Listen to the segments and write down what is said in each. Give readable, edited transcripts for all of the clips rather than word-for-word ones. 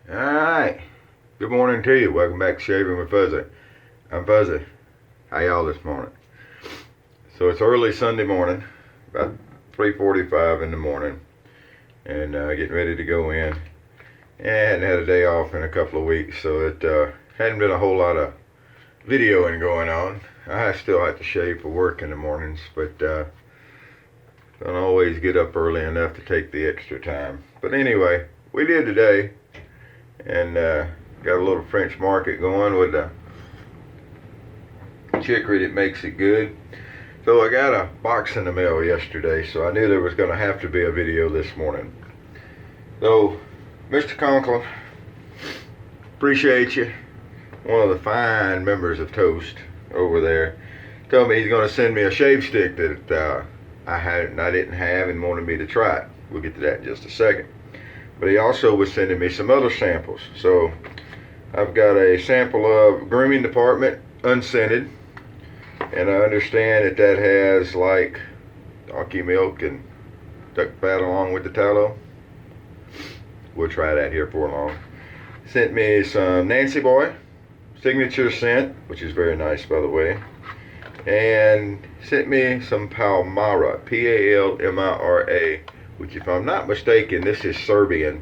Alright, good morning to you. Welcome back to Shaving with Fuzzy. I'm Fuzzy. How y'all this morning? So it's early Sunday morning, about 3:45 in the morning, and getting ready to go in. And had a day off in a couple of weeks, so it hadn't been a whole lot of videoing going on. I still have to shave for work in the mornings, but don't always get up early enough to take the extra time. But anyway, we did today. And got a little French market going with the chicory that makes it good. So I got a box in the mail yesterday, so I knew there was going to have to be a video this morning. So, Mr. Conklin, appreciate you. One of the fine members of TOST over there told me he's going to send me a shave stick that I didn't have and wanted me to try it. We'll get to that in just a second. But he also was sending me some other samples. So I've got a sample of grooming department unscented, and I understand that has like donkey milk and duck fat along with the tallow. We'll try that here for long. Sent me some Nancy Boy signature scent, which is very nice, by the way, and sent me some Palmyra, Palmira, which, if I'm not mistaken, this is Serbian,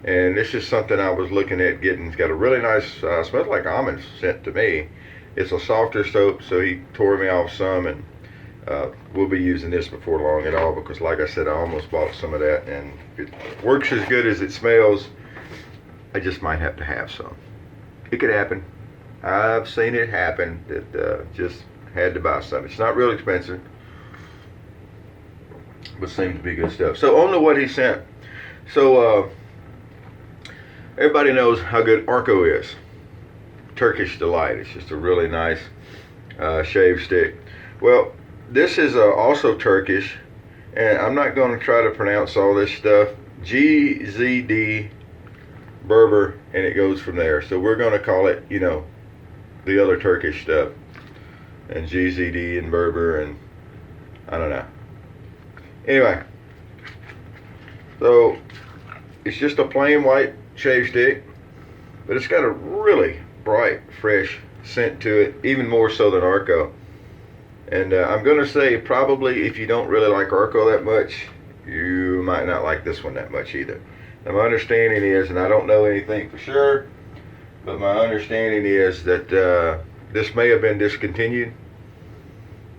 and this is something I was looking at getting. It's got a really nice, smells like almond scent to me. It's a softer soap, so he tore me off some, and we'll be using this before long at all, because like I said, I almost bought some of that, and if it works as good as it smells, I just might have to have some. It could happen. I've seen it happen, that just had to buy some. It's not real expensive, but seems to be good stuff. So on to what he sent. So everybody knows how good ARKO is. Turkish delight. It's just a really nice shave stick. Well, this is also Turkish, and I'm not going to try to pronounce all this stuff. GZD, Berber, and it goes from there. So we're going to call it, you know, the other Turkish stuff, and GZD and Berber, and I don't know. Anyway, so it's just a plain white shave stick, but it's got a really bright, fresh scent to it, even more so than ARKO. And I'm going to say, probably, if you don't really like ARKO that much, you might not like this one that much either. Now, my understanding is, and I don't know anything for sure, but my understanding is that this may have been discontinued,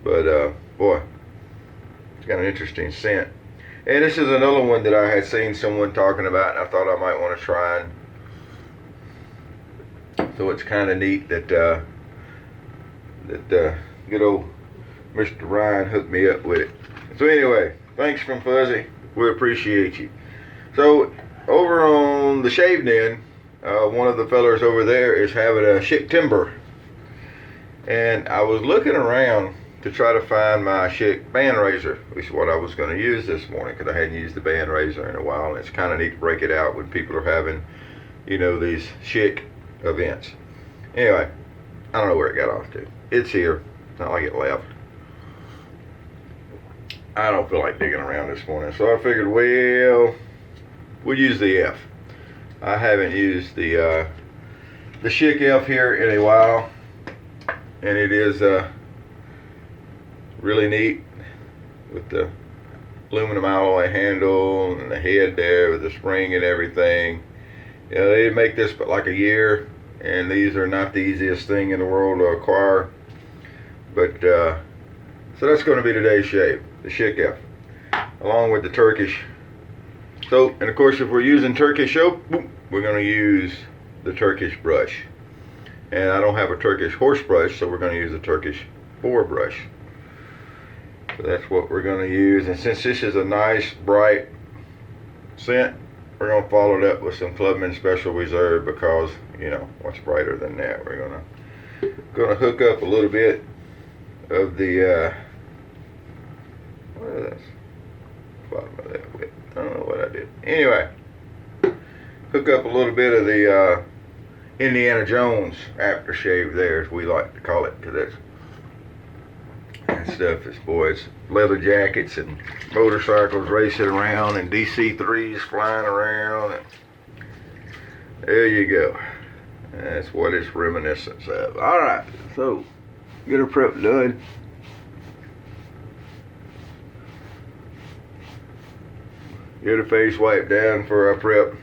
but boy, got an interesting scent. And this is another one that I had seen someone talking about, and I thought I might want to try. So it's kind of neat that good old Mr. Ryan hooked me up with it. So anyway, thanks from Fuzzy. We appreciate you. So over on the shaving end, one of the fellers over there is having a Schick timber, and I was looking around to try to find my Schick band razor, which is what I was going to use this morning, because I hadn't used the band razor in a while, and it's kind of neat to break it out when people are having, you know, these Schick events. Anyway, I don't know where it got off to. It's here. It's not like it left. I don't feel like digging around this morning, so I figured, well, we'll use the F. I haven't used the Schick F here in a while, and it is really neat with the aluminum alloy handle and the head there with the spring and everything. You know, they didn't make this but like a year, and these are not the easiest thing in the world to acquire. But so that's going to be today's shave, the Schick F, along with the Turkish soap. And of course, if we're using Turkish soap, we're going to use the Turkish brush. And I don't have a Turkish horse brush, so we're going to use a Turkish boar brush. So that's what we're going to use. And since this is a nice bright scent, we're going to follow it up with some Clubman Special Reserve, because, you know, what's brighter than that? We're going to hook up a little bit of the what is this? Bottom of that whip. I don't know what I did. Anyway, hook up a little bit of the Indiana Jones aftershave there, as we like to call it, because that's stuff is, boys, leather jackets and motorcycles racing around and DC-3s flying around. And There you go. That's what it's reminiscent of. Alright, so get our prep done. Get a face wipe down for our prep.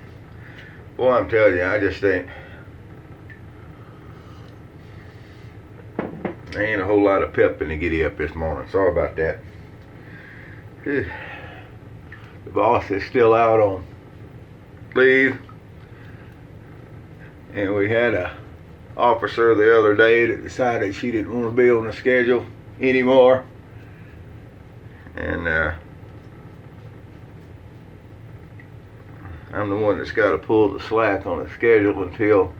Boy, I'm telling you, I just think there ain't a whole lot of pep in the giddy up this morning. Sorry about that. The boss is still out on leave, and we had a officer the other day that decided she didn't want to be on the schedule anymore, and I'm the one that's got to pull the slack on the schedule until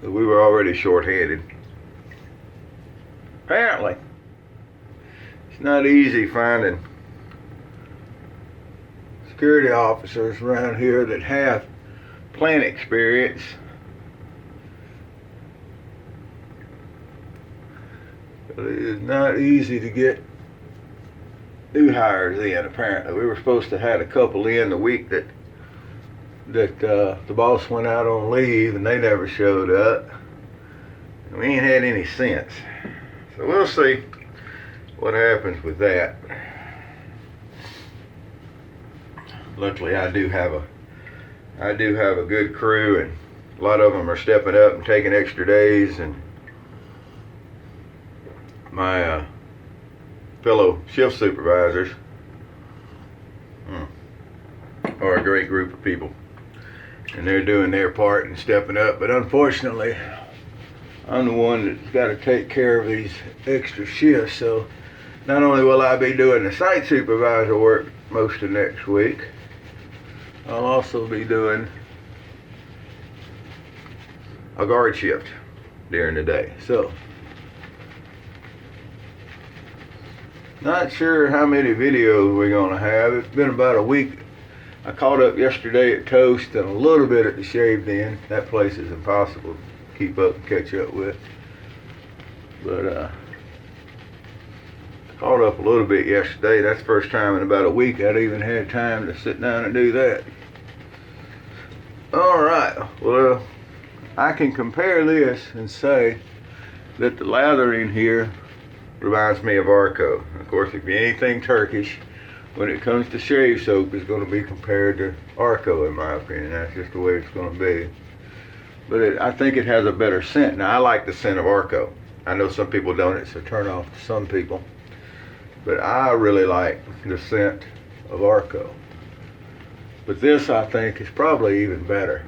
we were already short-handed. Apparently, it's not easy finding security officers around here that have plant experience. But it is not easy to get new hires in, apparently. We were supposed to have a couple in the week that the boss went out on leave and they never showed up. And we ain't had any since. So we'll see what happens with that. Luckily, I do have a good crew, and a lot of them are stepping up and taking extra days, and my fellow shift supervisors are a great group of people, and they're doing their part and stepping up. But unfortunately, I'm the one that's got to take care of these extra shifts, so not only will I be doing the site supervisor work most of next week, I'll also be doing a guard shift during the day. So, not sure how many videos we're going to have. It's been about a week. I caught up yesterday at Toast and a little bit at the Shaved In. That place is impossible to keep up and catch up with. But caught up a little bit yesterday. That's the first time in about a week I'd even had time to sit down and do that. Alright, well, I can compare this and say that the lathering here reminds me of ARKO. Of course, if you're anything Turkish, when it comes to shave soap, it's going to be compared to ARKO, in my opinion. That's just the way it's going to be. But I think it has a better scent. Now, I like the scent of ARKO. I know some people don't. It's a turn off to some people. But I really like the scent of ARKO. But this, I think, is probably even better.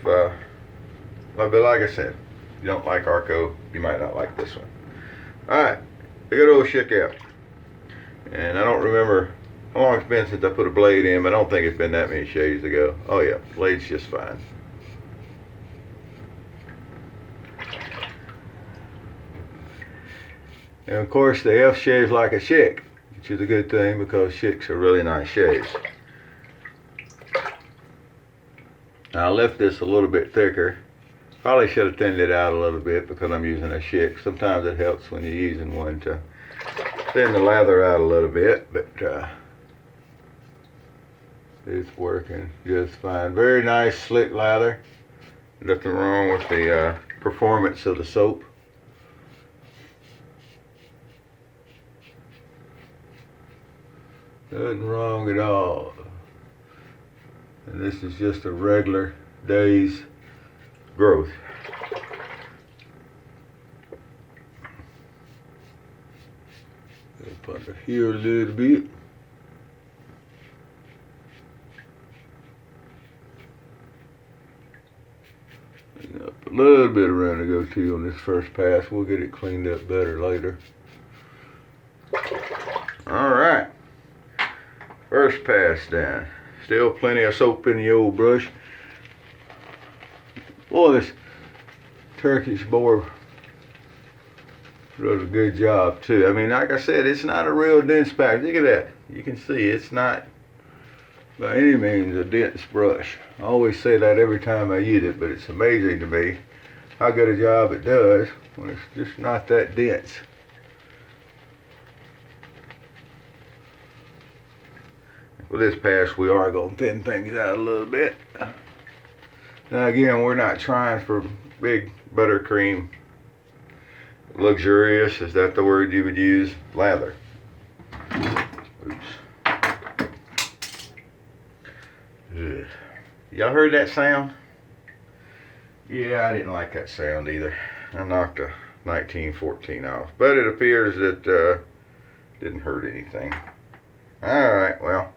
But like I said, if you don't like ARKO, you might not like this one. Alright, the good old Schick out. And I don't remember how long it's been since I put a blade in, but I don't think it's been that many shaves ago. Oh yeah, blade's just fine. And of course the F shaves like a Schick, which is a good thing because Schicks are really nice shaves. Now I left this a little bit thicker. Probably should have thinned it out a little bit because I'm using a Schick. Sometimes it helps when you're using one to thin the lather out a little bit, but it's working just fine. Very nice slick lather. Nothing wrong with the performance of the soap. Nothing wrong at all. And this is just a regular day's growth. Up under here a little bit. And up a little bit around the goatee on this first pass. We'll get it cleaned up better later. Alright. First pass down. Still plenty of soap in the old brush. Boy, this Turkish boy does a good job too. I mean, like I said, it's not a real dense pack. Look at that. You can see it's not by any means a dense brush. I always say that every time I use it, but it's amazing to me how good a job it does when it's just not that dense. with this pass, we are going to thin things out a little bit. Now again, we're not trying for big buttercream, luxurious, is that the word you would use? Lather. Oops. Y'all heard that sound? Yeah, I didn't like that sound either. I knocked a 1914 off, but it appears that didn't hurt anything. Alright, well,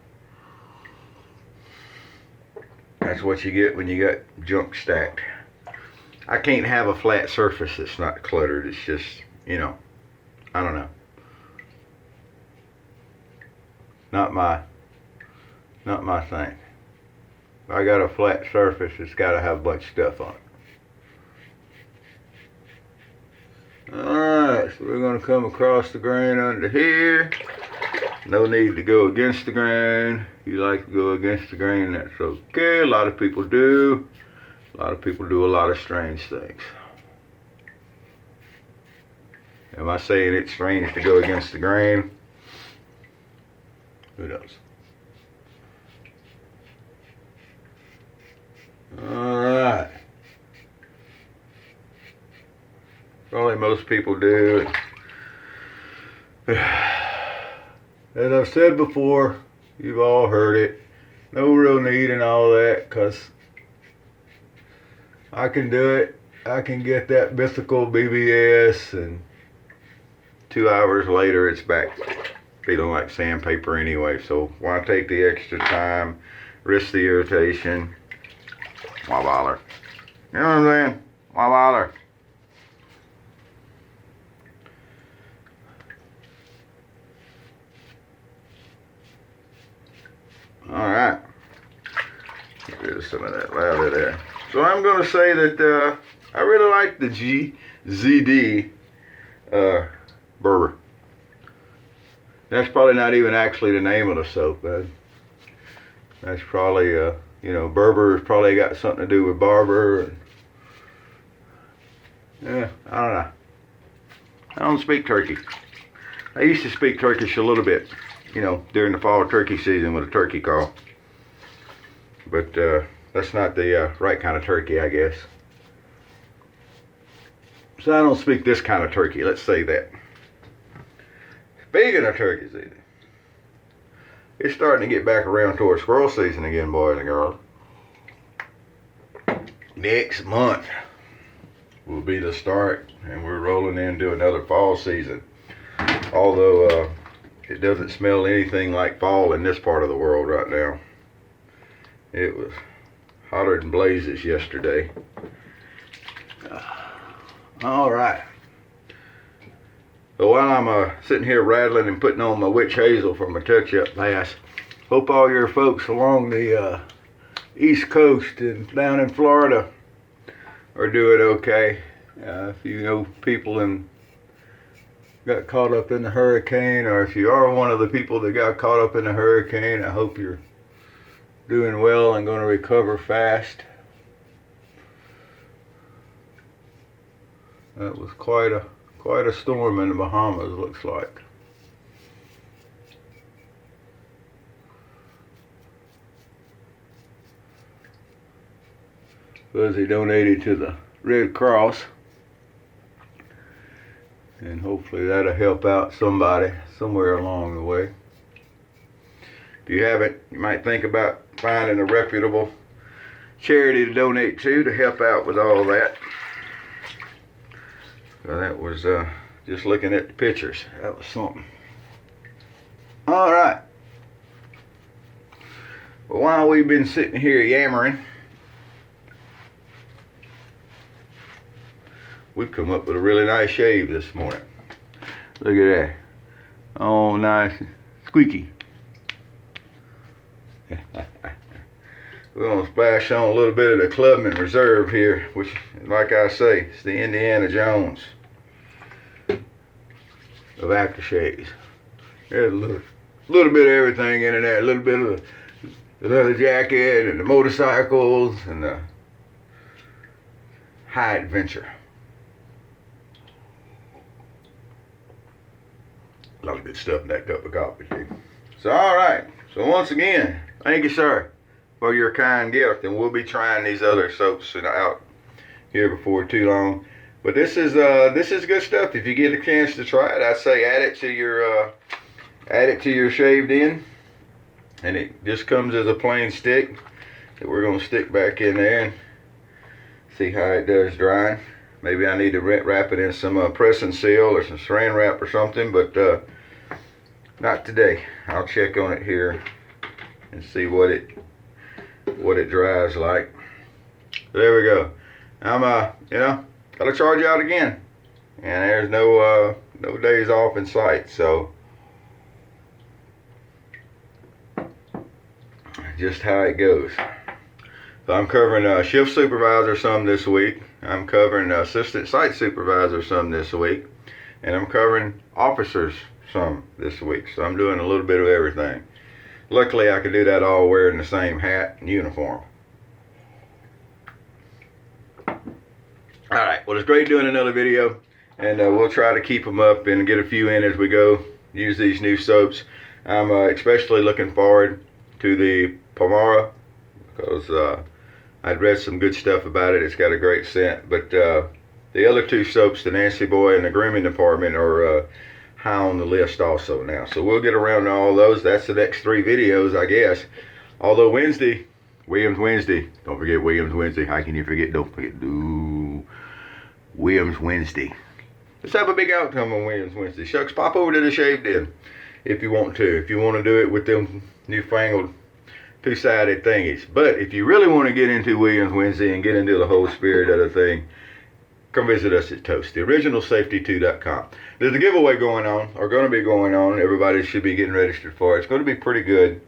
that's what you get when you got junk stacked. I can't have a flat surface that's not cluttered. It's just, you know, I don't know. Not my thing. If I got a flat surface, it's got to have a bunch of stuff on it. Alright, so we're going to come across the grain under here. No need to go against the grain. If you like to go against the grain, that's okay. A lot of people do. A lot of people do a lot of strange things. Am I saying it's strange to go against the grain? Who knows? Alright. Probably most people do. As I've said before, you've all heard it. No real need in all that, because I can do it. I can get that mythical BBS, and 2 hours later it's back feeling like sandpaper anyway. So why take the extra time, risk the irritation? Why bother? You know what I'm saying? Why bother? Alright. Get rid of some of that lather there. So I'm going to say that I really like the GZD Berber. That's probably not even actually the name of the soap, man. That's probably, you know, Berber has probably got something to do with barber. And, yeah, I don't know. I don't speak Turkey. I used to speak Turkish a little bit, you know, during the fall turkey season with a turkey call. But that's not the right kind of turkey, I guess. So I don't speak this kind of turkey, let's say that. Speaking of turkey season, it's starting to get back around towards squirrel season again, boys and girls. Next month will be the start, and we're rolling into another fall season. Although it doesn't smell anything like fall in this part of the world right now. It was hotter than blazes yesterday. All right. So while I'm sitting here rattling and putting on my witch hazel from my touch-up pass, hope all your folks along the East Coast and down in Florida are doing okay. If you know people and got caught up in the hurricane, or if you are one of the people that got caught up in the hurricane, I hope you're doing well and going to recover fast. That was quite a storm in the Bahamas, looks like. Fuzzy donated to the Red Cross, and hopefully that'll help out somebody somewhere along the way. If you haven't, you might think about finding a reputable charity to donate to help out with all that. So that was just looking at the pictures. That was something. All right. Well, while we've been sitting here yammering, we've come up with a really nice shave this morning. Look at that. Oh, nice. Squeaky. We're going to splash on a little bit of the Clubman Reserve here, which, like I say, it's the Indiana Jones of aftershaves. There's a little bit of everything in there. A little bit of the leather jacket and the motorcycles and the high adventure. A lot of good stuff in that cup of coffee, too. So, all right. So once again, thank you, sir, for your kind gift, and we'll be trying these other soaps out here before too long. But this is good stuff. If you get a chance to try it, I'd say add it to your shaved in, and it just comes as a plain stick that we're gonna stick back in there and see how it does drying. Maybe I need to wrap it in some press and seal or some saran wrap or something, but not today. I'll check on it here and see what it dries like. There we go. I'm gotta charge out again, and there's no days off in sight. So just how it goes. So I'm covering shift supervisor some this week. I'm covering assistant site supervisor some this week, and I'm covering officers some this week. So I'm doing a little bit of everything. Luckily, I can do that all wearing the same hat and uniform. Alright, well, it's great doing another video, and we'll try to keep them up and get a few in as we go. Use these new soaps. I'm especially looking forward to the Pomara, because I'd read some good stuff about it. It's got a great scent. But the other two soaps, the Nancy Boy and the grooming department, are high on the list also now. So we'll get around to all those. That's the next 3 videos, I guess. Although Wednesday, Williams Wednesday. Don't forget Williams Wednesday. How can you forget? Don't forget Williams Wednesday. Let's have a big outcome on Williams Wednesday. Shucks, pop over to the Shaved In if you want to. If you want to do it with them newfangled 2-sided thingies. But if you really want to get into Williams Wednesday and get into the whole spirit of the thing, come visit us at TOST, theoriginalsafety2.com. There's a giveaway going on, or going to be going on. Everybody should be getting registered for it. It's going to be pretty good.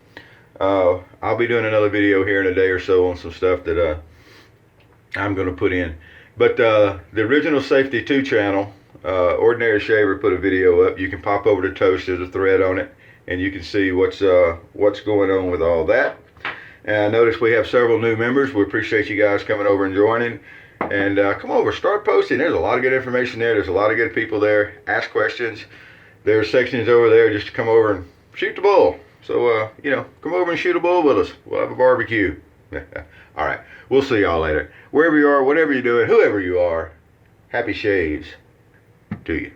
I'll be doing another video here in a day or so on some stuff that I'm going to put in. But the Original Safety 2 channel, Ordinary Shaver put a video up. You can pop over to TOST. There's a thread on it, and you can see what's going on with all that. And I notice we have several new members. We appreciate you guys coming over and joining. And come over, start posting. There's a lot of good information there. There's a lot of good people there. Ask questions. There's sections over there just to come over and shoot the bull. So, come over and shoot a bull with us. We'll have a barbecue. All right. We'll see y'all later. Wherever you are, whatever you're doing, whoever you are, happy shaves to you.